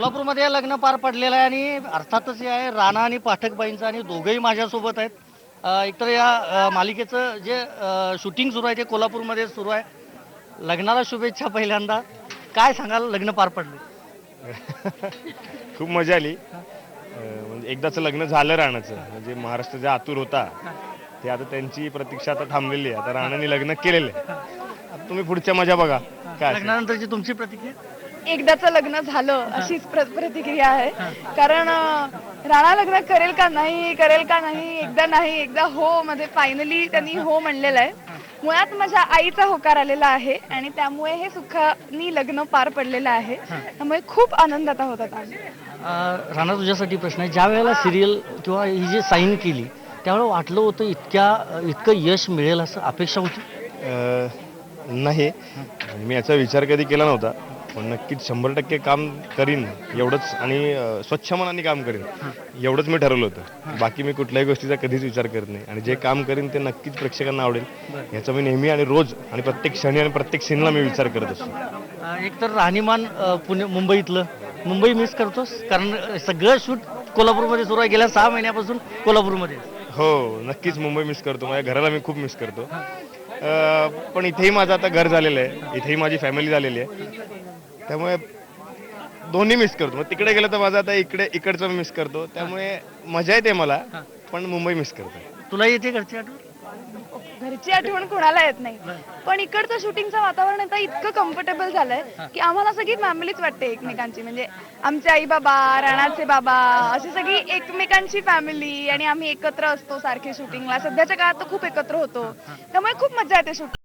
कोल्हापूरमध्ये लग्न पार पडलेलं आहे आणि अर्थातच हे आहे राणा आणि पाठकबाईंचं आणि दोघंही माझ्यासोबत आहेत. एकतर या मालिकेचं जे शूटिंग सुरू आहे ते कोल्हापूरमध्ये सुरू आहे. लग्नाला शुभेच्छा पहिल्यांदा. काय सांगाल लग्न पार पडले? खूप मजा आली. म्हणजे एकदाचं लग्न झालं राणाचं, म्हणजे महाराष्ट्र जे आतुर होता ते आता त्यांची प्रतीक्षा आता थांबलेली आहे. आता राणाने लग्न केलेलं आहे. आता तुम्ही पुढच्या मजा बघा काय असेल. लग्नानंतरची तुमची प्रतिक्रिया? एकदाचं लग्न झालं अशीच प्रतिक्रिया आहे. कारण राणा लग्न करेल का नाही, करेल का नाही, एकदा नाही एकदा हो मध्ये फायनली त्यांनी हो म्हणलेलं आहे. मुळात माझ्या आईचा होकार आलेला आहे आणि त्यामुळे हे सुखानी लग्न पार पडलेलं आहे. त्यामुळे खूप आनंदात आहोत आता आम्ही. राणा तुझ्यासाठी प्रश्न आहे. ज्या वेळेला सिरियल किंवा ही जी साईन केली त्यावेळेला वाटलं होतं इतकं यश मिळेल असं अपेक्षा होती? नाही, मी याचा विचार कधी केला नव्हता, पण नक्कीच 100% काम करीन एवढंच आणि स्वच्छ मनाने काम करीन एवढंच मी ठरवलं होतं. बाकी मी कुठल्याही गोष्टीचा कधीच विचार करत नाही आणि जे काम करीन ते नक्कीच प्रेक्षकांना आवडेल याचा मी नेहमी आणि रोज आणि प्रत्येक क्षणी आणि प्रत्येक सीनला मी विचार करत असतो. एकतर राहणीमान मुंबईतलं मुंबई मिस करतोस? कारण सगळं शूट कोल्हापूरमध्ये सुरू आहे. गेल्या 6 महिन्यापासून कोल्हापूरमध्ये. हो, नक्कीच मुंबई मिस करतो. माझ्या घराला मी खूप मिस करतो. पण इथेही माझं आता घर झालेलं आहे, इथेही माझी फॅमिली झालेली आहे, त्यामुळे दोन्ही मिस करतो. मग तिकडे गेलं तर माझं आता इकडचं मिस करतो. त्यामुळे मजा येते मला, पण मुंबई मिस करतो. तुला येते घरची आठवण? घरची आठवण कोणाला येत नाही, पण इकडचं शूटिंगचं वातावरण आता इतकं कम्फर्टेबल झालंय की आम्हाला सगळी फॅमिलीच वाटते एकमेकांची. म्हणजे आमचे आई बाबा, राणाचे बाबा, अशी सगळी एकमेकांची फॅमिली आणि आम्ही एकत्र असतो सारखे शूटिंगला. सध्याच्या काळात तर खूप एकत्र होतो, त्यामुळे खूप मजा येते शूटिंग.